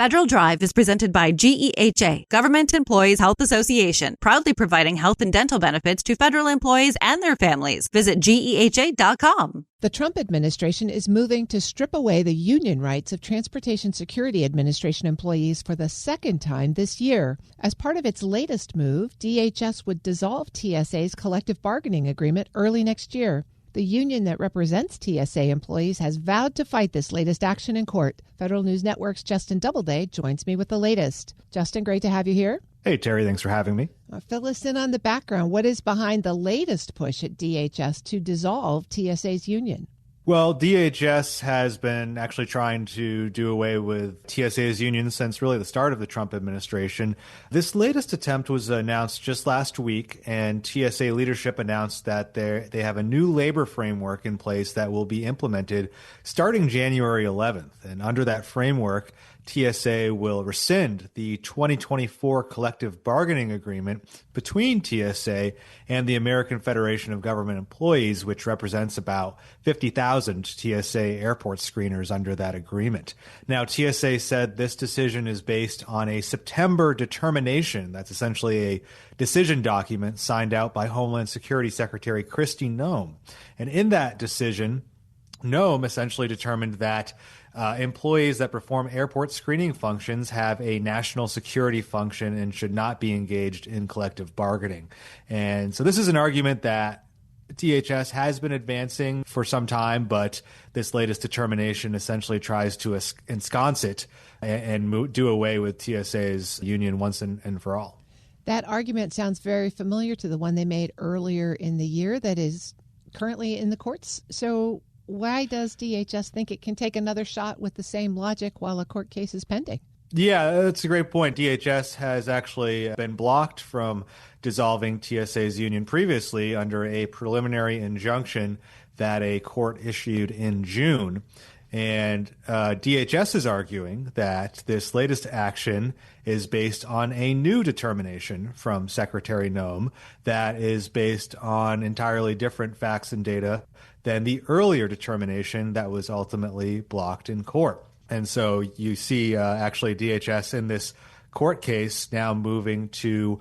Federal Drive is presented by GEHA, Government Employees Health Association, proudly providing health and dental benefits to federal employees and their families. Visit GEHA.com. The Trump administration is moving to strip away the union rights of Transportation Security Administration employees for the second time this year. As part of its latest move, DHS would dissolve TSA's collective bargaining agreement early next year. The union that represents TSA employees has vowed to fight this latest action in court. Federal News Network's Justin Doubleday joins me with the latest. Justin, great to have you here. Hey, Terry, thanks for having me. Fill us in on the background. What is behind the latest push at DHS to dissolve TSA's union? Well, DHS has been actually trying to do away with TSA's union since really the start of the Trump administration. This latest attempt was announced just last week, and TSA leadership announced that they have a new labor framework in place that will be implemented starting January 11th. And under that framework, TSA will rescind the 2024 collective bargaining agreement between TSA and the American Federation of Government Employees, which represents about 50,000 TSA airport screeners under that agreement. Now, TSA said this decision is based on a September determination. That's essentially a decision document signed out by Homeland Security Secretary Kristi Noem. And in that decision, Noem essentially determined that employees that perform airport screening functions have a national security function and should not be engaged in collective bargaining. And so this is an argument that DHS has been advancing for some time, but this latest determination essentially tries to ensconce it and do away with TSA's union once and for all. That argument sounds very familiar to the one they made earlier in the year that is currently in the courts. So why does DHS think it can take another shot with the same logic while a court case is pending? Yeah, that's a great point. DHS has actually been blocked from dissolving TSA's union previously under a preliminary injunction that a court issued in June. And DHS is arguing that this latest action is based on a new determination from Secretary Noem that is based on entirely different facts and data than the earlier determination that was ultimately blocked in court. And so you see actually DHS in this court case now moving to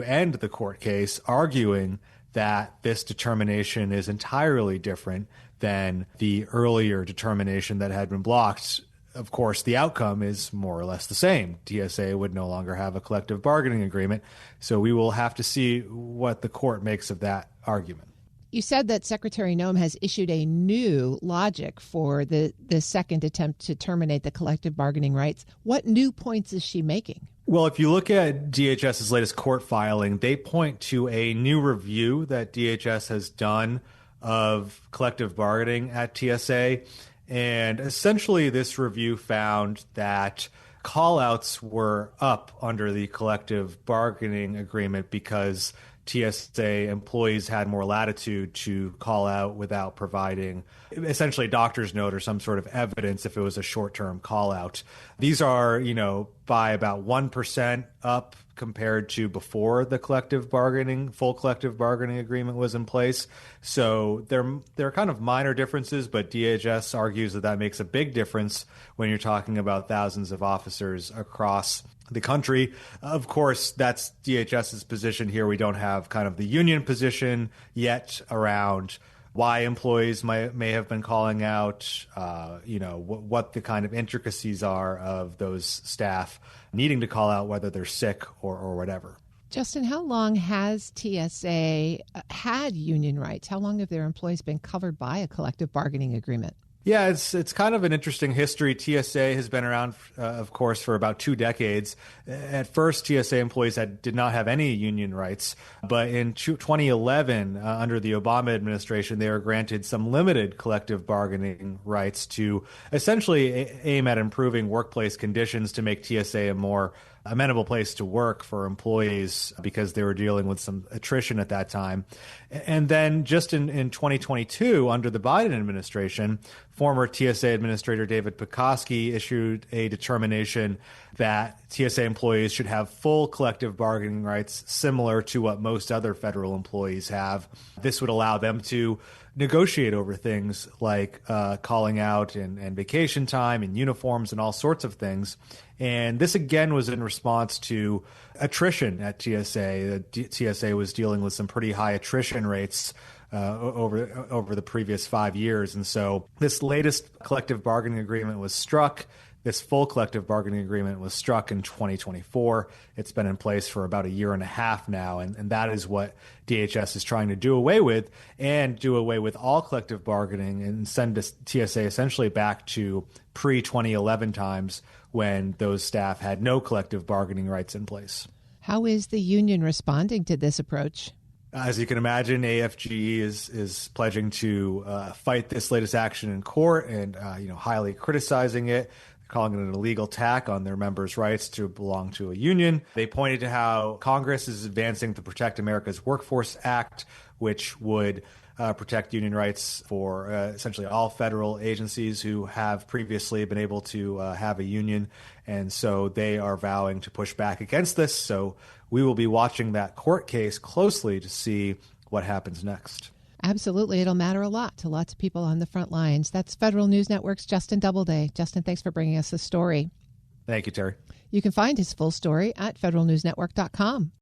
end the court case, arguing that this determination is entirely different than the earlier determination that had been blocked. Of course, the outcome is more or less the same. TSA would no longer have a collective bargaining agreement. So we will have to see what the court makes of that argument. You said that Secretary Noem has issued a new logic for the second attempt to terminate the collective bargaining rights. What new points is she making? Well, if you look at DHS's latest court filing, they point to a new review that DHS has done of collective bargaining at TSA. And essentially, this review found that call-outs were up under the collective bargaining agreement because TSA employees had more latitude to call out without providing essentially a doctor's note or some sort of evidence if it was a short-term call out. These are, by about 1% up compared to before the full collective bargaining agreement was in place. So there are kind of minor differences, but DHS argues that makes a big difference when you're talking about thousands of officers across the country. Of course, that's DHS's position here. We don't have kind of the union position yet around why employees may have been calling out, what the kind of intricacies are of those staff needing to call out, whether they're sick or whatever. Justin, how long has TSA had union rights? How long have their employees been covered by a collective bargaining agreement? Yeah, it's kind of an interesting history. TSA has been around, of course, for about 2 decades. At first, TSA employees did not have any union rights. But in 2011, under the Obama administration, they were granted some limited collective bargaining rights to essentially aim at improving workplace conditions to make TSA a more amenable place to work for employees because they were dealing with some attrition at that time. And then just in 2022, under the Biden administration, former TSA Administrator David Pekoski issued a determination that TSA employees should have full collective bargaining rights similar to what most other federal employees have. This would allow them to negotiate over things like calling out and vacation time and uniforms and all sorts of things. And this, again, was in response to attrition at TSA. The TSA was dealing with some pretty high attrition rates over the previous 5 years. And so this latest collective bargaining agreement was struck. This full collective bargaining agreement was struck in 2024. It's been in place for about a year and a half now, and that is what DHS is trying to do away with, and do away with all collective bargaining and send TSA essentially back to pre-2011 times when those staff had no collective bargaining rights in place. How is the union responding to this approach? As you can imagine, AFGE is pledging to fight this latest action in court and highly criticizing it, calling it an illegal attack on their members' rights to belong to a union. They pointed to how Congress is advancing the Protect America's Workforce Act, which would protect union rights for essentially all federal agencies who have previously been able to have a union. And so they are vowing to push back against this. So we will be watching that court case closely to see what happens next. Absolutely. It'll matter a lot to lots of people on the front lines. That's Federal News Network's Justin Doubleday. Justin, thanks for bringing us this story. Thank you, Terry. You can find his full story at federalnewsnetwork.com.